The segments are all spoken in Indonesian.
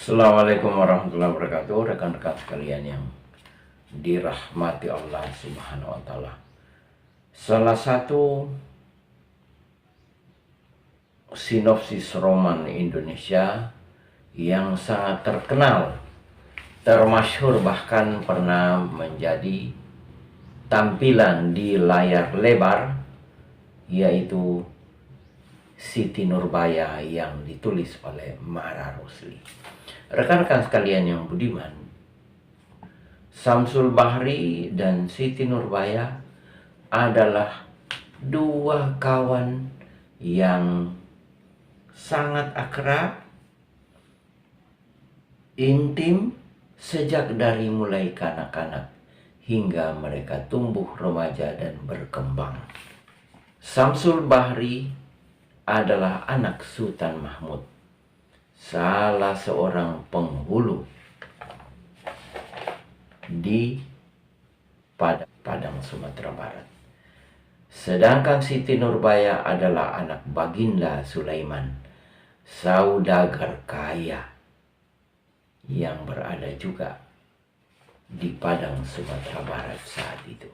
Assalamualaikum warahmatullahi wabarakatuh, rekan-rekan sekalian yang dirahmati Allah Subhanahu wa taala. Salah satu sinopsis roman Indonesia yang sangat terkenal, termasyhur, bahkan pernah menjadi tampilan di layar lebar, yaitu Siti Nurbaya yang ditulis oleh Mara Rusli. Rekan-rekan sekalian yang budiman, Samsul Bahri dan Siti Nurbaya adalah dua kawan yang sangat akrab, intim sejak dari mulai kanak-kanak hingga mereka tumbuh remaja dan berkembang. Samsul Bahri adalah anak Sultan Mahmud, salah seorang penghulu di Padang, Sumatera Barat. Sedangkan Siti Nurbaya adalah anak Baginda Sulaiman, saudagar kaya yang berada juga di Padang, Sumatera Barat saat itu.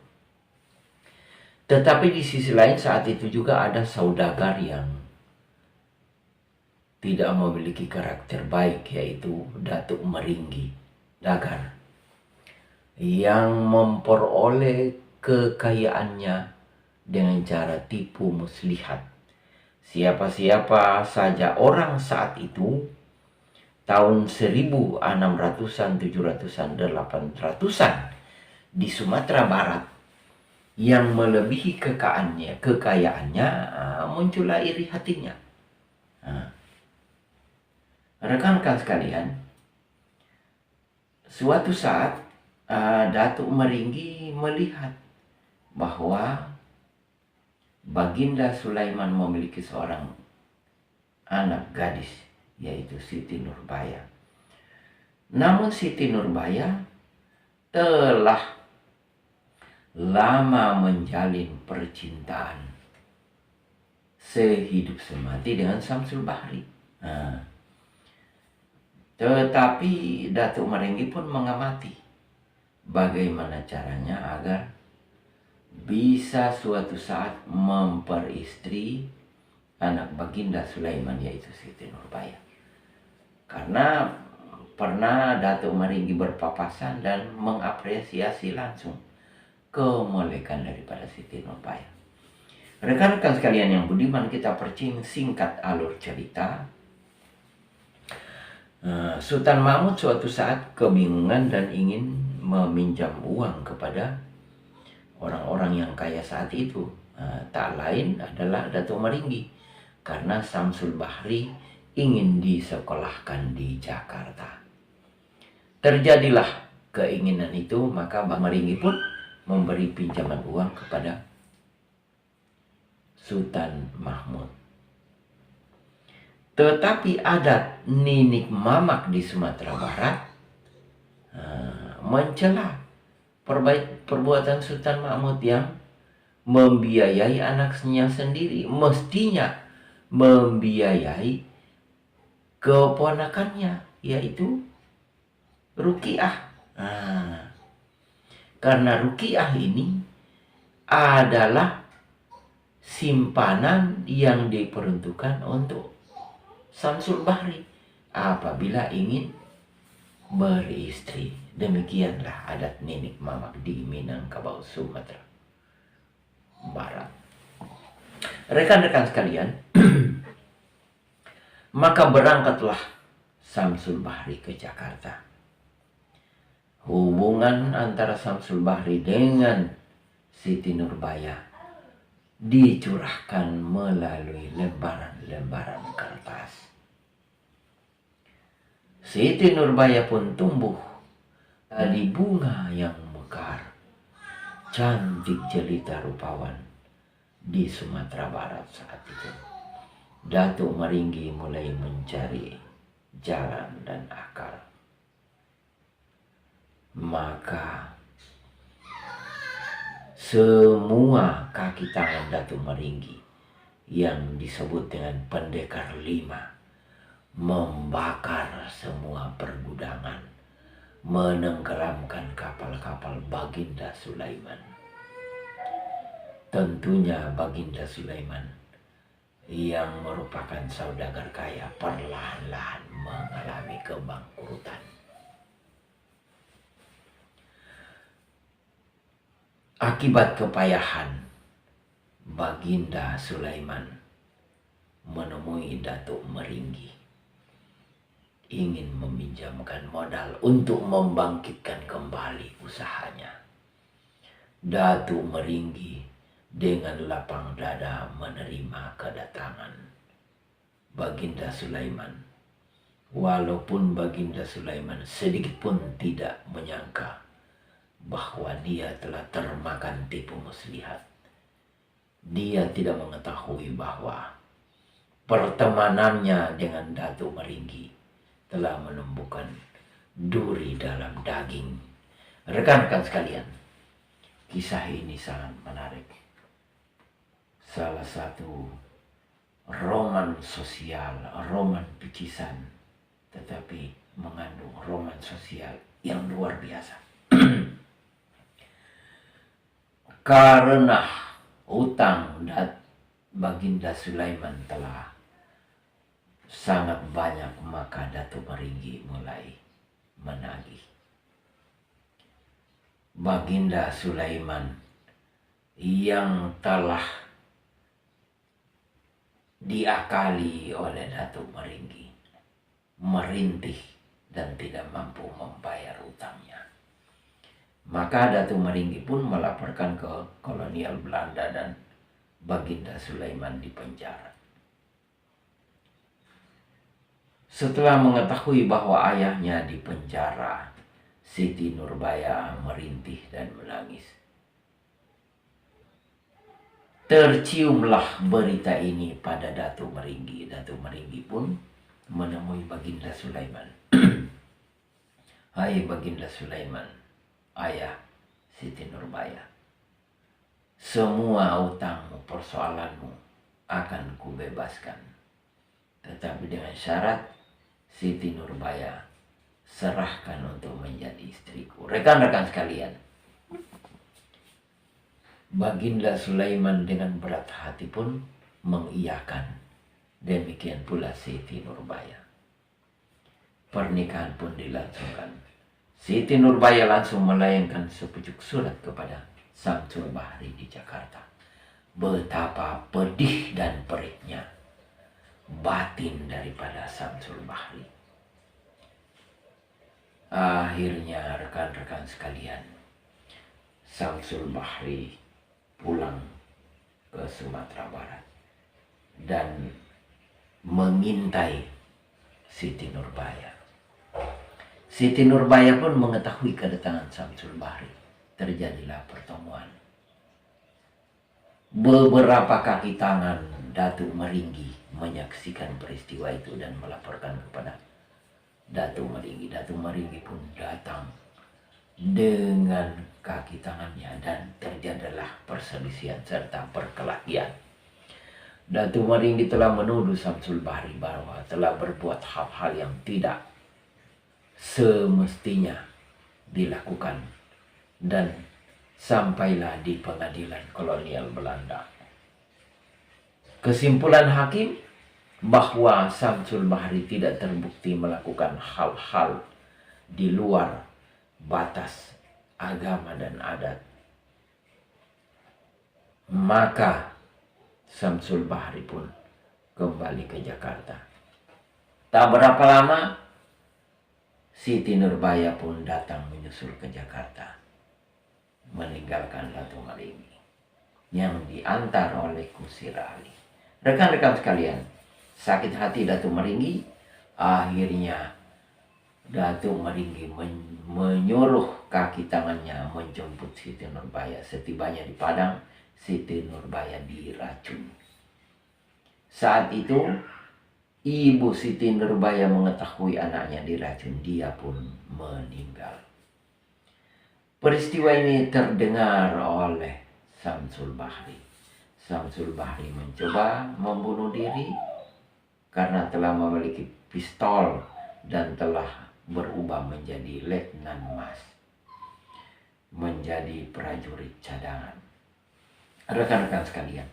Tetapi di sisi lain saat itu juga ada saudagar yang tidak memiliki karakter baik, yaitu Datuk Meringgi Dagar, yang memperoleh kekayaannya dengan cara tipu muslihat. Siapa-siapa saja orang saat itu, tahun 1600-an, 700-an, 800-an di Sumatera Barat, yang melebihi kekayaannya, muncullah iri hatinya. Rekan-rekan sekalian, suatu saat Datuk Meringgi melihat bahwa Baginda Sulaiman memiliki seorang anak gadis, yaitu Siti Nurbaya. Namun Siti Nurbaya telah lama menjalin percintaan sehidup semati dengan Samsul Bahri. Tetapi Datuk Meringgi pun mengamati bagaimana caranya agar bisa suatu saat memperistri anak Baginda Sulaiman, yaitu Siti Nurbaya. Karena pernah Datuk Meringgi berpapasan dan mengapresiasi langsung kemolekan daripada Siti Nurbaya. Rekan-rekan sekalian yang budiman, kita singkat alur cerita. Sultan Mahmud suatu saat kebingungan dan ingin meminjam uang kepada orang-orang yang kaya saat itu. Tak lain adalah Datuk Meringgi, karena Samsul Bahri ingin disekolahkan di Jakarta. Terjadilah keinginan itu, maka Mbak Meringgi pun memberi pinjaman uang kepada Sultan Mahmud. Tetapi adat ninik mamak di Sumatera Barat mencela perbuatan Sultan Mahmud yang membiayai anaknya sendiri, mestinya membiayai keponakannya, yaitu Rukiah. Karena Rukiah ini adalah simpanan yang diperuntukkan untuk Samsul Bahri apabila ingin beristri. Demikianlah adat ninik mamak di Minangkabau, Sumatera Barat. Rekan-rekan sekalian, maka berangkatlah Samsul Bahri ke Jakarta. Hubungan antara Samsul Bahri dengan Siti Nurbaya dicurahkan melalui lembaran-lembaran kertas. Siti Nurbaya pun tumbuh dari bunga yang mekar, cantik jelita rupawan di Sumatera Barat saat itu. Datuk Meringgi mulai mencari jalan dan akal. Maka semua kaki tangan Datuk Meringgi yang disebut dengan Pendekar 5 membakar semua undangan menenggelamkan kapal-kapal Baginda Sulaiman. Tentunya Baginda Sulaiman yang merupakan saudagar kaya perlahan-lahan mengalami kebangkrutan. Akibat kepayahan, Baginda Sulaiman menemui Datuk Meringgi, ingin meminjamkan modal untuk membangkitkan kembali usahanya. Datuk Meringgi dengan lapang dada menerima kedatangan Baginda Sulaiman, walaupun Baginda Sulaiman sedikit pun tidak menyangka bahwa dia telah termakan tipu muslihat. Dia tidak mengetahui bahwa pertemanannya dengan Datuk Meringgi telah menumbuhkan duri dalam daging. Rekan-rekan sekalian, kisah ini sangat menarik. Salah satu roman sosial, roman picisan, tetapi mengandung roman sosial yang luar biasa. Karena utang Baginda Sulaiman telah sangat banyak, maka Datuk Meringgi mulai menagih. Baginda Sulaiman yang telah diakali oleh Datuk Meringgi merintih dan tidak mampu membayar utangnya. Maka Datuk Meringgi pun melaporkan ke kolonial Belanda dan Baginda Sulaiman dipenjara. Setelah mengetahui bahwa ayahnya dipenjara, Siti Nurbaya merintih dan menangis. Terciumlah berita ini pada Datuk Meringgi. Datuk Meringgi pun menemui Baginda Sulaiman. Hai Baginda Sulaiman, ayah Siti Nurbaya, semua utangmu, persoalanmu akan kubebaskan, tetapi dengan syarat Siti Nurbaya serahkan untuk menjadi istriku. Rekan-rekan sekalian, Baginda Sulaiman dengan berat hati pun mengiyakan. Demikian pula Siti Nurbaya. Pernikahan pun dilangsungkan. Siti Nurbaya langsung melayangkan sepucuk surat kepada Samsul Bahri di Jakarta. Betapa pedih dan perihnya batin daripada Samsul Bahri. Akhirnya rekan-rekan sekalian, Samsul Bahri pulang ke Sumatera Barat dan mengintai Siti Nurbaya. Siti Nurbaya pun mengetahui kedatangan Samsul Bahri. Terjadilah pertemuan. Beberapa kaki tangan Datuk Meringgi menyaksikan peristiwa itu dan melaporkan kepada Datuk Meringgi. Datuk Meringgi pun datang dengan kaki tangannya dan terjadilah perselisihan serta perkelahian. Datuk Meringgi telah menuduh Samsul Bahri bahwa telah berbuat hal-hal yang tidak semestinya dilakukan dan sampailah di pengadilan kolonial Belanda. Kesimpulan hakim bahwa Samsul Bahri tidak terbukti melakukan hal-hal di luar batas agama dan adat. Maka Samsul Bahri pun kembali ke Jakarta. Tak berapa lama Siti Nurbaya pun datang menyusul ke Jakarta, meninggalkan Datuk Meringgi yang diantar oleh Kusir Ali. Rekan-rekan sekalian, sakit hati Datuk Meringgi, akhirnya Datuk Meringgi menyuruh kaki tangannya menjemput Siti Nurbaya. Setibanya di Padang, Siti Nurbaya diracun. Saat itu ibu Siti Nurbaya mengetahui anaknya diracun, dia pun meninggal. Peristiwa ini terdengar oleh Samsul Bahri. Samsul Bahri mencoba membunuh diri karena telah memiliki pistol dan telah berubah menjadi letnan mas, menjadi prajurit cadangan. Rekan-rekan sekalian,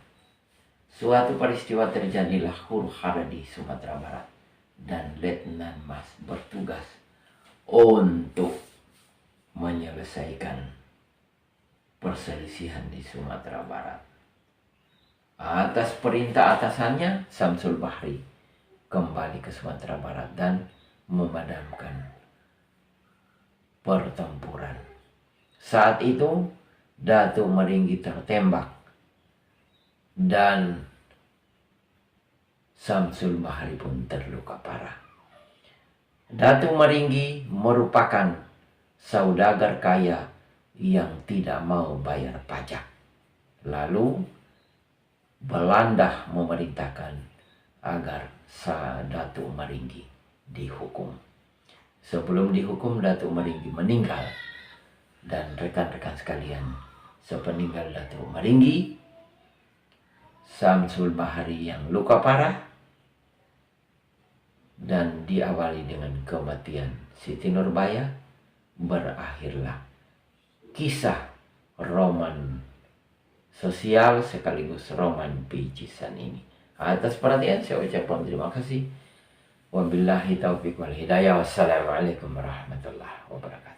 suatu peristiwa terjadilah huru-hara di Sumatera Barat, dan letnan mas bertugas untuk menyelesaikan perselisihan di Sumatera Barat. Atas perintah atasannya, Samsul Bahri kembali ke Sumatera Barat dan memadamkan pertempuran. Saat itu Datuk Meringgi tertembak dan Samsul Bahri pun terluka parah. Datuk Meringgi merupakan saudagar kaya yang tidak mau bayar pajak. Lalu Belanda memerintahkan agar Datuk Meringgi dihukum. Sebelum dihukum, Datuk Meringgi meninggal. Dan rekan-rekan sekalian, sepeninggal Datuk Meringgi, Samsul Bahri yang luka parah dan diawali dengan kematian Siti Nurbaya, berakhirlah kisah roman sosial sekaligus roman picisan ini. Atas perhatian saya ucapkan terima kasih. Wabillahi taufiq wal hidayah. Wassalamualaikum warahmatullahi wabarakatuh.